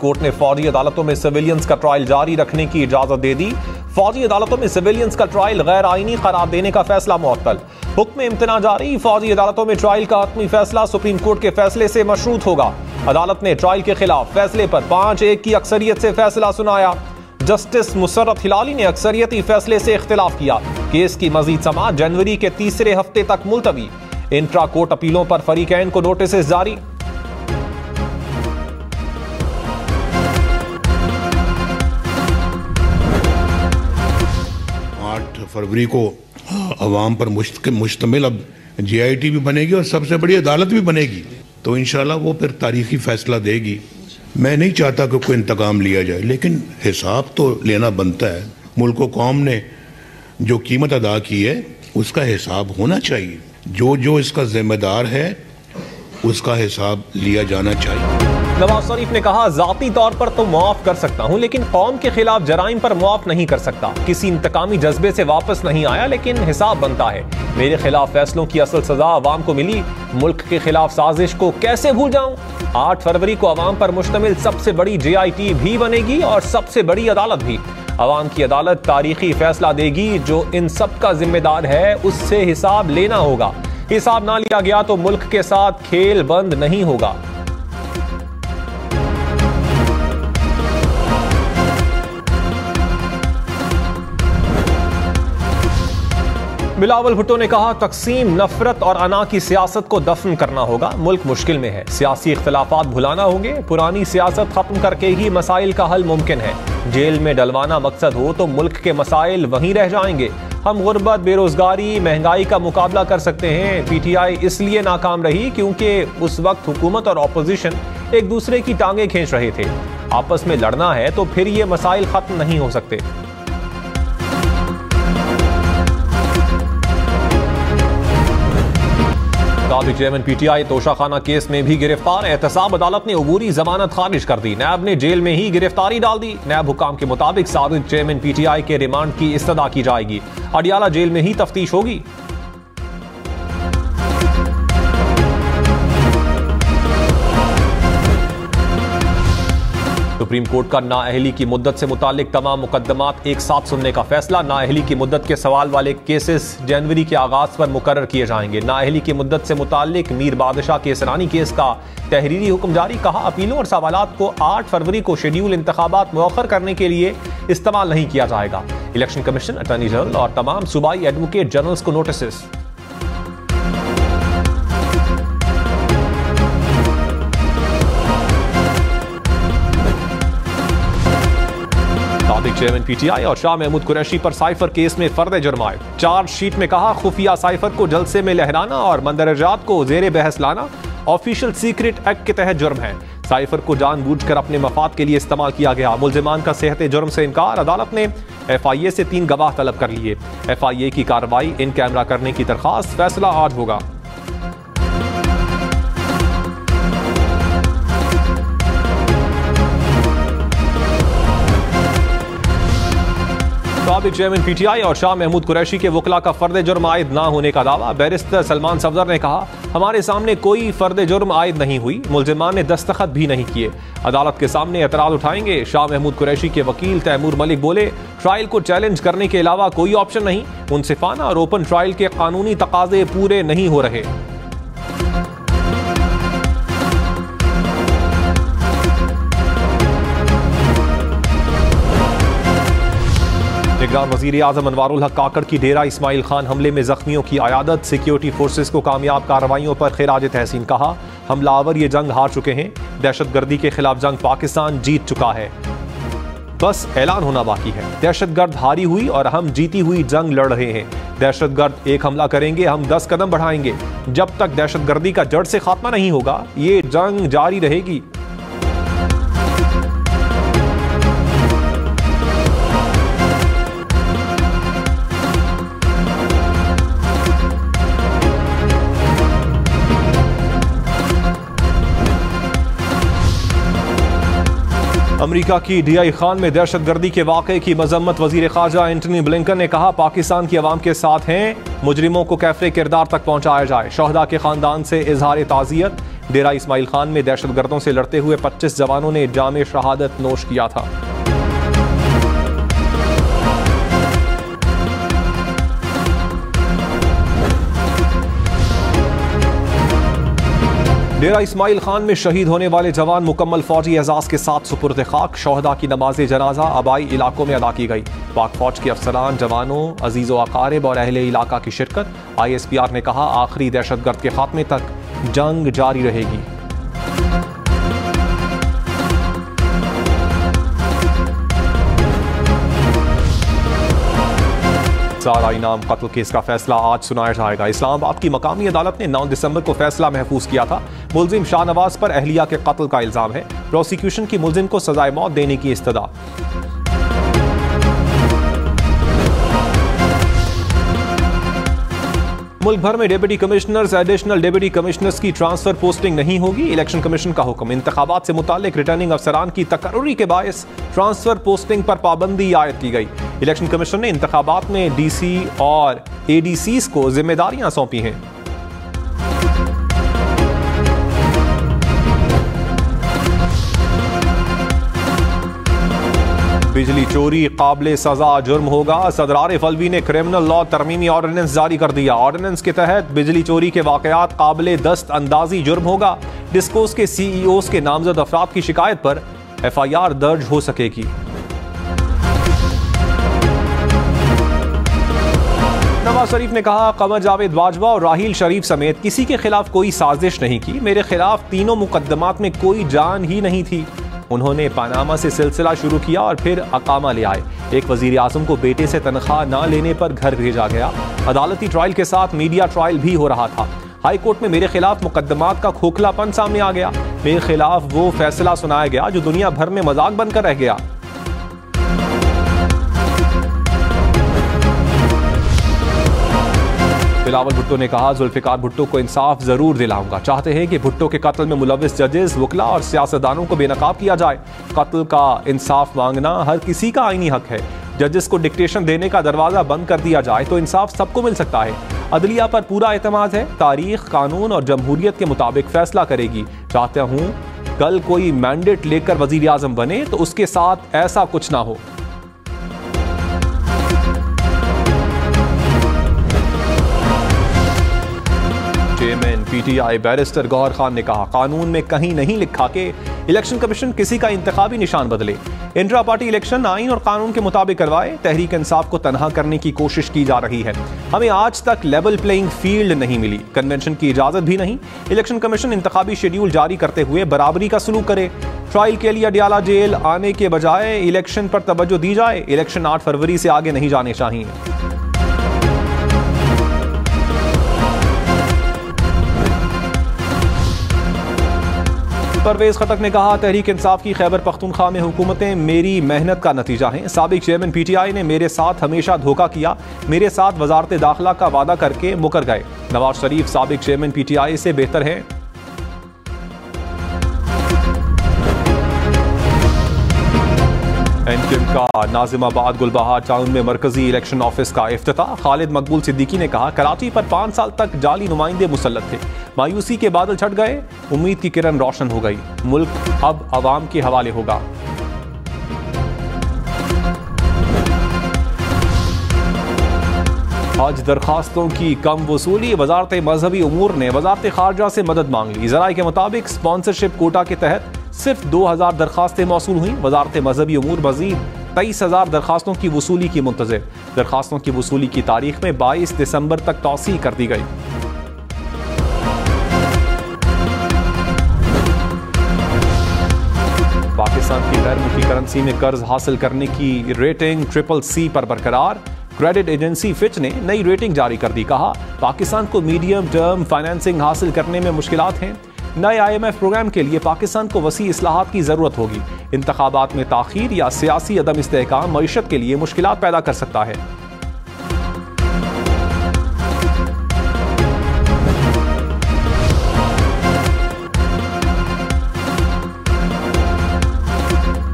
Court ने फौजी अदालतों में सिविलियंस का ट्रायल जारी रखने की इजाजत दे दी। फौजी अदालतों में सिविलियंस का ट्रायल गैर आईनी करार देने का फैसला मुअत्तल। हुक्म इम्तना जारी। फौजी अदालतों में ट्रायल का हतमी फैसला सुप्रीम कोर्ट के फैसले से मशरूत होगा। अदालत ने ट्रायल के खिलाफ फैसले पर 5-1 की अक्सरियत से फैसला सुनाया। जस्टिस मुसर्रत हिलाली ने अक्सरियती फैसले से इख्तिलाफ किया। केस की मजीद समाअत जनवरी के तीसरे हफ्ते तक मुलतवी। इंट्रा कोर्ट अपीलों पर फरीकैन को नोटिस जारी। 8 फरवरी को अवाम पर मुश्तमिल अब JIT भी बनेगी और सबसे बड़ी अदालत भी बनेगी, तो इंशाल्लाह वो फिर तारीखी फैसला देगी। मैं नहीं चाहता कि कोई इंतकाम लिया जाए, लेकिन हिसाब तो लेना बनता है। मुल्क व कौम ने जो कीमत अदा की है उसका हिसाब होना चाहिए। जो इसका जिम्मेदार है उसका हिसाब लिया जाना चाहिए। नवाज शरीफ ने कहा, जाती तौर पर तो मुआफ कर सकता हूं, लेकिन कौम के खिलाफ जराइम पर मुआफ नहीं कर सकता। किसी इंतकामी जज्बे से वापस नहीं आया, लेकिन हिसाब बनता है। मेरे खिलाफ फैसलों की असल सजा अवाम को मिली। मुल्क के खिलाफ साजिश को कैसे भूल जाऊं। 8 फरवरी को अवाम पर मुश्तमिल सबसे बड़ी JIT भी बनेगी और सबसे बड़ी अदालत भी। अवाम की अदालत तारीखी फैसला देगी। जो इन सब का जिम्मेदार है उससे हिसाब लेना होगा। हिसाब ना लिया गया तो मुल्क के साथ खेल बंद नहीं होगा। बिलावल भुट्टो ने कहा, तकसीम, नफरत और अना की सियासत को दफन करना होगा। मुल्क मुश्किल में है, सियासी इख्तिलाफात भुलाना होंगे। पुरानी सियासत खत्म करके ही मसाइल का हल मुमकिन है। जेल में डलवाना मकसद हो तो मुल्क के मसाइल वहीं रह जाएंगे। हम गुर्बत, बेरोजगारी, महंगाई का मुकाबला कर सकते हैं। PTI इसलिए नाकाम रही क्योंकि उस वक्त हुकूमत और अपोजिशन एक दूसरे की टांगे खींच रहे थे। आपस में लड़ना है तो फिर ये मसाइल खत्म नहीं हो सकते। साबिक चेयरमैन PTI तोशाखाना केस में भी गिरफ्तार। एहतसाब अदालत ने अबूरी जमानत खारिज कर दी। नैब ने जेल में ही गिरफ्तारी डाल दी। नैब हुकाम के मुताबिक साबिक चेयरमैन PTI के रिमांड की इस्तदा की जाएगी। अडियाला जेल में ही तफ्तीश होगी। सुप्रीम कोर्ट का नाअहली की मुद्दत से मुतालिक तमाम मुकदमात एक साथ सुनने का फैसला। नाअहली की मुद्दत के सवाल वाले केसेस जनवरी के आगाज पर मुकर्रर किए जाएंगे। नाअहली की मुद्दत से मुतालिक मीर बादशाह केसरानी केस का तहरीरी हुक्म जारी। कहा, अपीलों और सवालात को 8 फरवरी को शेड्यूल इंतखाबात मुअख्खर करने के लिए इस्तेमाल नहीं किया जाएगा। इलेक्शन कमीशन, अटॉर्नी जनरल और तमाम सूबाई एडवोकेट जनरल्स को नोटिस। साबिक चेयरमैन PTI और शाह महमूद कुरैशी पर साइफर केस में फर्द जुर्म आए। चार्जशीट में कहा, खुफिया साइफर को जलसे में लहराना और मंदरजात को जेर बहस लाना ऑफिशियल सीक्रेट एक्ट के तहत जुर्म है। साइफर को जानबूझकर अपने मफाद के लिए इस्तेमाल किया गया। मुल्जिमान का सेहत जुर्म से इनकार। अदालत ने FIA से 3 गवाह तलब कर लिए। FIA की कार्रवाई इन कैमरा करने की दरखास्त। फैसला आज होगा। साबिक चेयरमैन PTI और शाह महमूद कुरैशी के वकला का फर्द जुर्म आयद ना होने का दावा। बैरिस्टर सलमान सफदर ने कहा, हमारे सामने कोई फर्द जुर्म आयद नहीं हुई। मुल्जिमान ने दस्तखत भी नहीं किए। अदालत के सामने एतराज उठाएंगे। शाह महमूद कुरैशी के वकील तैमूर मलिक बोले, ट्रायल को चैलेंज करने के अलावा कोई ऑप्शन नहीं। मुनसिफाना और ओपन ट्रायल के कानूनी तकाजे पूरे नहीं हो रहे। निगरान वजीर आजम अनवारुल हक काकड़ की डेरा इस्माइल खान हमले में जख्मियों की अयादत। सिक्योरिटी फोर्सेस को कामयाब कार्रवाइयों पर खिराज तहसीन। कहा, हमलावर ये जंग हार चुके हैं। दहशतगर्दी के खिलाफ जंग पाकिस्तान जीत चुका है, बस ऐलान होना बाकी है। दहशतगर्द हारी हुई और हम जीती हुई जंग लड़ रहे हैं। दहशतगर्द एक हमला करेंगे, हम 10 कदम बढ़ाएंगे। जब तक दहशतगर्दी का जड़ से खात्मा नहीं होगा, ये जंग जारी रहेगी। अमेरिका की DI खान में दहशतगर्दी के वाक़े की मजम्मत वजीर ख़ारजा एंटनी ब्लिंकन ने कहा, पाकिस्तान की आवाम के साथ हैं। मुजरिमों को कैफरे किरदार तक पहुंचाया जाए। शहदा के खानदान से इजहार ताज़ियत। डेरा इस्माइल खान में दहशतगर्दों से लड़ते हुए 25 जवानों ने जाम शहादत नोश किया था। डेरा इस्माइल खान में शहीद होने वाले जवान मुकम्मल फौजी एजाज के साथ सुपुर्द खाक। शोहदा की नमाज जनाजा आबाई इलाकों में अदा की गई। पाक फौज के अफसरान, जवानों, अजीज़ो अकारिब और अहले इलाका की शिरकत। ISPR ने कहा, आखिरी दहशतगर्द के खात्मे तक जंग जारी रहेगी। सारा इनाम कत्ल केस का फैसला आज सुनाया जाएगा। इस्लामाबाद की मकामी अदालत ने 9 दिसंबर को फैसला महफूज किया था। मुलजिम शाहनवाज पर अहलिया के कत्ल का इल्जाम है। प्रोसिक्यूशन की मुलजिम को सजाए मौत देने की इस्तदा। मुल्क भर में deputy commissioners, additional deputy commissioners की ट्रांसफर पोस्टिंग नहीं होगी। इलेक्शन कमीशन का हुक्म। इंतखाबात से मुताल्लिक रिटर्निंग अफसरान की तकर्रुरी के बायस ट्रांसफर पोस्टिंग पर पाबंदी आयद की गई। इलेक्शन कमीशन ने इंतखाबात में DC और ADCs को जिम्मेदारियां सौंपी हैं। बिजली चोरी काबिले सजा जुर्म होगा। सदर आरिफ अलवी ने क्रिमिनल लॉ तरमीमी ऑर्डिनेंस जारी कर दिया। ऑर्डिनेंस के तहत बिजली चोरी के वाकयात काबिले दस्त अंदाजी जुर्म होगा। डिस्कोस के CEOs के नामजद अफराद की शिकायत पर FIR दर्ज हो सकेगी। नवाज शरीफ ने कहा, कमर जावेद बाजवा और राहील शरीफ समेत किसी के खिलाफ कोई साजिश नहीं की। मेरे खिलाफ तीनों मुकदमात में कोई जान ही नहीं थी। उन्होंने पनामा से सिलसिला शुरू किया और फिर अकामा ले आए। एक वजीर आजम को बेटे से तनख्वाह न लेने पर घर भेजा गया। अदालती ट्रायल के साथ मीडिया ट्रायल भी हो रहा था। हाई कोर्ट में मेरे खिलाफ मुकदमात का खोखलापन सामने आ गया। मेरे खिलाफ वो फैसला सुनाया गया जो दुनिया भर में मजाक बनकर रह गया। बिलावल भुट्टो ने कहा, जुल्फिकार भुट्टो को इंसाफ जरूर दिलाऊंगा। चाहते हैं कि भुट्टो के कत्ल में मुलविस जजेस, वकला और सियासतदानों को बेनकाब किया जाए। कत्ल का इंसाफ मांगना हर किसी का आईनी हक है। जजेस को डिक्टेशन देने का दरवाजा बंद कर दिया जाए तो इंसाफ सबको मिल सकता है। अदलिया पर पूरा एतमाद है। तारीख, कानून और जमहूरियत के मुताबिक फैसला करेगी। चाहता हूं कल कोई मैंडेट लेकर वजीर आजम बने तो उसके साथ ऐसा कुछ ना हो। Chairman PTI barrister Gauhar Khan ने कहा, कानून में कहीं नहीं लिखा कि इलेक्शन कमीशन किसी का इंतखाबी निशान बदले। इंट्रा पार्टी इलेक्शन आइन और कानून के मुताबिक करवाए। तहरीक इंसाफ को तनहा करने की कोशिश की जा रही है। हमें आज तक लेवल प्लेइंग फील्ड नहीं मिली, कन्वेंशन की इजाजत भी नहीं। इलेक्शन कमीशन इंतखाबी शेड्यूल जारी करते हुए बराबरी का सलूक करे। ट्रायल के लिए अडियाला जेल आने के बजाय इलेक्शन पर तवज्जो दी जाए। इलेक्शन 8 फरवरी से आगे नहीं जाने चाहिए। परवेज खटक ने कहा, तहरीक इंसाफ की खैबर पख्तूनख्वा में हुकूमतें मेरी मेहनत का नतीजा हैं। साबिक चेयरमैन PTI ने मेरे साथ हमेशा धोखा किया। मेरे साथ वजारत दाखिला का वादा करके मुकर गए। नवाज शरीफ साबिक चेयरमैन PTI से बेहतर है। NCM का नाजिमाबाद गुलबहार टाउन में मरकजी इलेक्शन ऑफिस का इफ्तिताह। खालिद मकबूल सिद्दीकी ने कहा, कराची पर 5 साल तक जाली नुमाइंदे मुसल्लत थे। मायूसी के बादल छट गए, उम्मीद की किरण रोशन हो गई। मुल्क अब अवाम के हवाले होगा। आज दरखास्तों की कम वसूली। वजारत मजहबी उमूर ने वजारत खारजा से मदद मांग ली। ज़राए के मुताबिक स्पॉन्सरशिप कोटा के तहत सिर्फ 2000 दरखास्तें मौसूल हुई। वजारत मजहबी उमूर मजीद 23,000 दरखास्तों की वसूली की मुंतज़िर। दरखास्तों की वसूली की तारीख में 22 दिसंबर तक तौसीह कर दी गई। पाकिस्तान की गैर मुल्की करेंसी में कर्ज हासिल करने की रेटिंग CCC पर बरकरार। क्रेडिट एजेंसी फिच ने नई रेटिंग जारी कर दी। कहा, पाकिस्तान को मीडियम टर्म फाइनेंसिंग हासिल करने में मुश्किलात हैं। नए IMF प्रोग्राम के लिए पाकिस्तान को वसी इस्लाहात की जरूरत होगी। इंतखाबात में ताखीर या सियासी अदम इस्तेहकाम मईशत के लिए मुश्किलात पैदा कर सकता है।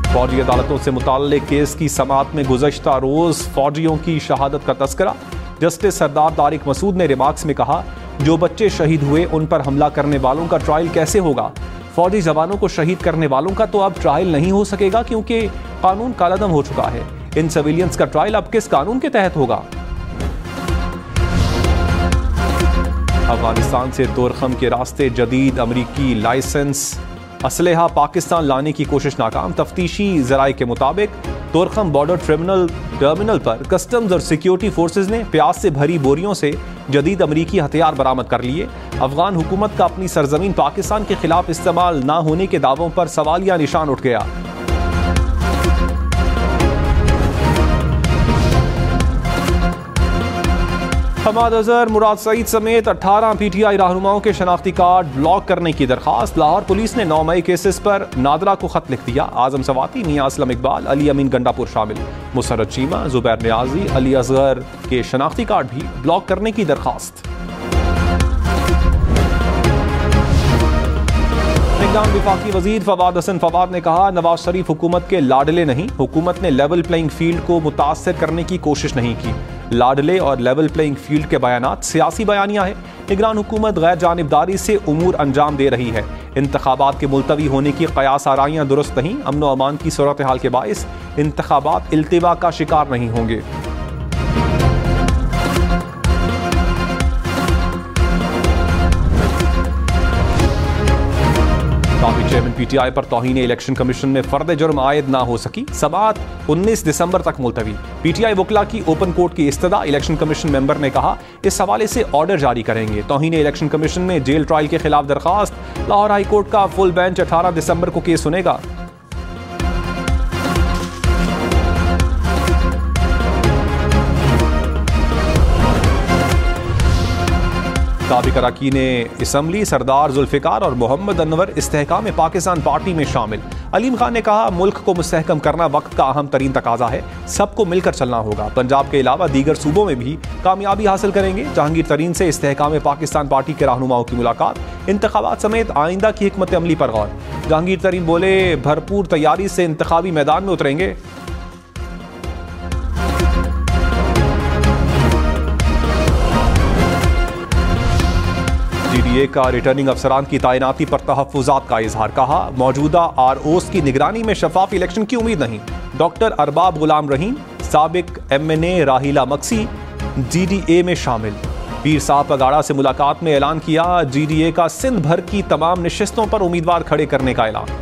फौजी अदालतों से मुताल्लिक केस की समाअत में गुज़श्ता रोज फौजियों की शहादत का तस्करा। जस्टिस सरदार तारिक मसूद ने रिमार्क्स में कहा, जो बच्चे शहीद हुए उन पर हमला करने वालों का ट्रायल कैसे होगा? फौजी जवानों को शहीद करने वालों का तो अब ट्रायल नहीं हो सकेगा क्योंकि कानून कालादम हो चुका है। इन सिविलियंस का ट्रायल अब किस कानून के तहत होगा? अफगानिस्तान से तोरखम के रास्ते जदीद अमरीकी लाइसेंस असलहा पाकिस्तान लाने की कोशिश नाकाम। तफ्तीशी जराये के मुताबिक तोरखम बॉर्डर टर्मिनल पर कस्टम्स और सिक्योरिटी फोर्सेज ने प्याज से भरी बोरियों से जदीद अमरीकी हथियार बरामद कर लिए। अफगान हुकूमत का अपनी सरजमीन पाकिस्तान के खिलाफ इस्तेमाल न होने के दावों पर सवालिया निशान उठ गया। हमाद अजहर, मुराद सईद समेत 18 पीटीआई रहनुमाओं के शनाख्ती कार्ड ब्लॉक करने की दरखास्त। लाहौर पुलिस ने 9 मई केसेस पर नादरा को खत लिख दिया। आजम सवाती, मियां असलम इकबाल, अली अमीन गंडापुर शामिल। मुसर्रत चीमा, जुबैर नियाजी, अली असगर के शनाख्ती कार्ड भी ब्लॉक करने की दरखास्त। निगरान वफाकी वजीर फवाद हसन फवाद ने कहा, नवाज शरीफ हुकूमत के लाडले नहीं, हुकूमत ने लेवल प्लेइंग फील्ड को मुतासर करने की कोशिश नहीं की। लाडले और लेवल प्लेइंग फील्ड के बयानात सियासी बयानियां है। निगरान हुकूमत गैर जानिबदारी से उमूर अंजाम दे रही है। इंतखाबात के मुलतवी होने की कयास आराइयां दुरुस्त नहीं। अमन व अमान की सूरत हाल के बाइस इंतखाबात इल्तिवा का शिकार नहीं होंगे। चेयरमैन पीटीआई पर तौहीन इलेक्शन कमीशन में फर्द जुर्म आयद ना हो सकी। समाअत 19 दिसंबर तक मुलतवी। पीटीआई वकला की ओपन कोर्ट की इस्तदा। इलेक्शन कमीशन मेंबर ने कहा इस हवाले से ऑर्डर जारी करेंगे। तौहीन इलेक्शन कमीशन में जेल ट्रायल के खिलाफ दरखास्त। लाहौर हाई कोर्ट का फुल बेंच 18 दिसंबर को केस सुनेगा। साबिक अरकान असम्बली सरदार जुल्फिकार और मोहम्मद अनवर इस्तेहकाम पाकिस्तान पार्टी में शामिल। अलीम खान ने कहा मुल्क को मुस्तहकम करना वक्त का अहम तरीन तकाजा है, सबको मिलकर चलना होगा। पंजाब के अलावा दीगर सूबों में भी कामयाबी हासिल करेंगे। जहांगीर तरीन से इस्तेहकाम पाकिस्तान पार्टी के रहनुमाओं की मुलाकात। इंतखाबात समेत आइंदा की हिकमत अमली पर गौर। जहांगीर तरीन बोले भरपूर तैयारी से इंतखाबी मैदान में उतरेंगे। जीडीए का रिटर्निंग अफसरान की तैनाती पर तहफ्फुज़ात का इजहार। कहा मौजूदा आरओस की निगरानी में शफाफ इलेक्शन की उम्मीद नहीं। डॉक्टर अरबाब गुलाम रहीम, साबिक एमएनए राहिला मक्सी जीडीए में शामिल। पीर साहब पगाड़ा से मुलाकात में ऐलान किया जीडीए का सिंध भर की तमाम नशिस्तों पर उम्मीदवार खड़े करने का ऐलान।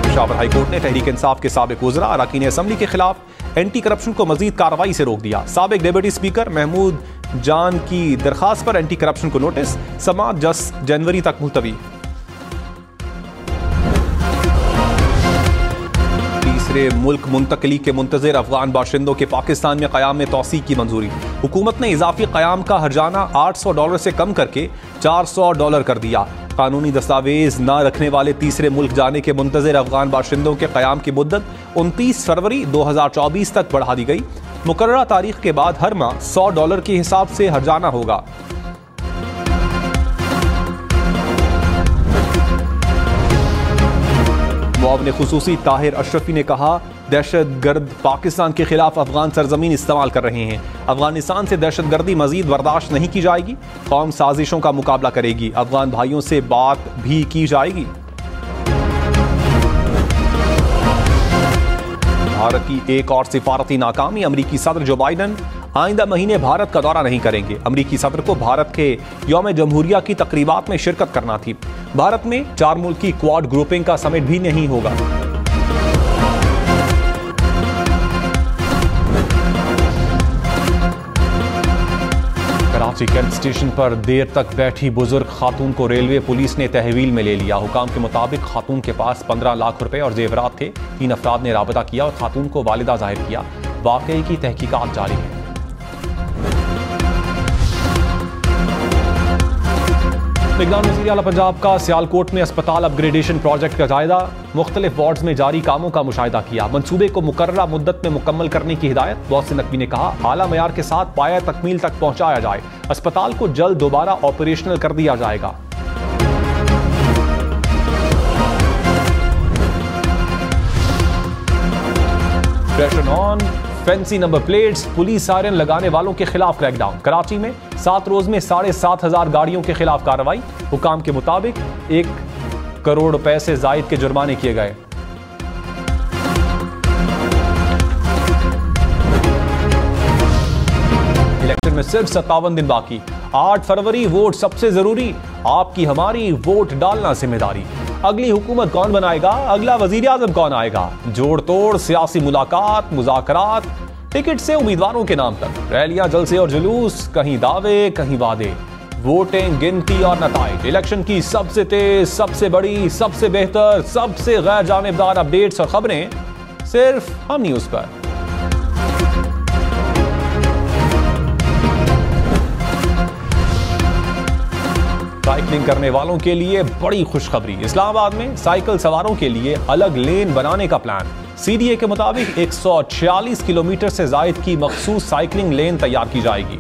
पेशावर हाईकोर्ट ने तहरीक इंसाफ के साबिक वज़रा अरकान असम्बली के खिलाफ एंटी करप्शन को मजीद कार्रवाई से रोक दिया। साबिक डिप्टी स्पीकर महमूद जान की दरखास्त पर एंटी करप्शन को नोटिस। समाअत 10 जनवरी तक मुलतवी। तीसरे मुल्क मुंतकली के मुंतज़िर अफगान बाशिंदों के पाकिस्तान में क़याम में तौसीक़ की मंजूरी। हुकूमत ने इजाफी क़याम का हर्जाना $800 से कम करके $400 कर दिया। कानूनी दस्तावेज न रखने वाले तीसरे मुल्क जाने के मुंतज़िर अफगान बाशिंदों के क़याम की मुद्दत 29 फरवरी 2024 तक बढ़ा दी गई। मुकर्ररा तारीख के बाद हर माह $100 के हिसाब से हर्जाना होगा। मुआविन खुसूसी ताहिर अशरफी ने कहा दहशतगर्द पाकिस्तान के खिलाफ अफगान सरजमीन इस्तेमाल कर रहे हैं। अफगानिस्तान से दहशतगर्दी मजीद बर्दाश्त नहीं की जाएगी। कौम साजिशों का मुकाबला करेगी। अफगान भाइयों से बात भी की जाएगी। भारत की एक और सिफारती नाकामी। अमरीकी सदर जो बाइडन आइंदा महीने भारत का दौरा नहीं करेंगे। अमरीकी सदर को भारत के यौम जमहूरिया की तकरीबात में शिरकत करना थी। भारत में 4 मुल्क की क्वाड ग्रुपिंग का समिट भी नहीं होगा। कराची कैंट स्टेशन पर देर तक बैठी बुजुर्ग खातून को रेलवे पुलिस ने तहवील में ले लिया। हुकाम के मुताबिक खातून के पास 15 लाख रुपए और जेवरात थे। 3 अफराद ने राबता किया और खातून को वालिदा जाहिर किया। वाकई की तहकीकात जारी है। निगरान वज़ीर आला पंजाब का सियालकोट में अस्पताल अपग्रेडेशन प्रोजेक्ट का जायजा। मुख्तलिफ वार्ड्स में जारी कामों का मुशाहिदा किया। मंसूबे को मुकर्ररा मुद्दत में मुकम्मल करने की हिदायत। मोहसिन नकवी ने कहा आला मयार के साथ पाया तकमील तक पहुंचाया जाए। अस्पताल को जल्द दोबारा ऑपरेशनल कर दिया जाएगा। Pressure on, fancy number plates, police siren लगाने वालों के खिलाफ क्रैकडाउन। कराची में 7 रोज में 7,500 गाड़ियों के खिलाफ कार्रवाई। हुकाम के मुताबिक 1 करोड़ रुपए से जायद के जुर्माने किए गए। इलेक्शन में सिर्फ 57 दिन बाकी। 8 फरवरी वोट सबसे जरूरी। आपकी हमारी वोट डालना जिम्मेदारी। अगली हुकूमत कौन बनाएगा, अगला वजीर आजम कौन आएगा, जोड़ तोड़ सियासी मुलाकात, मुज़ाकरात, टिकट से उम्मीदवारों के नाम तक, रैलियां, जलसे और जुलूस, कहीं दावे कहीं वादे, वोटिंग, गिनती और नताइज। इलेक्शन की सबसे तेज, सबसे बड़ी, सबसे बेहतर, सबसे गैर जानिबदार अपडेट्स और खबरें सिर्फ हम न्यूज पर। साइकिलिंग करने वालों के लिए बड़ी खुशखबरी। इस्लामाबाद में साइकिल सवारों के लिए अलग लेन बनाने का प्लान। सीडीए के मुताबिक 146 किलोमीटर से जायद की मखसूस साइकिलिंग लेन तैयार की जाएगी।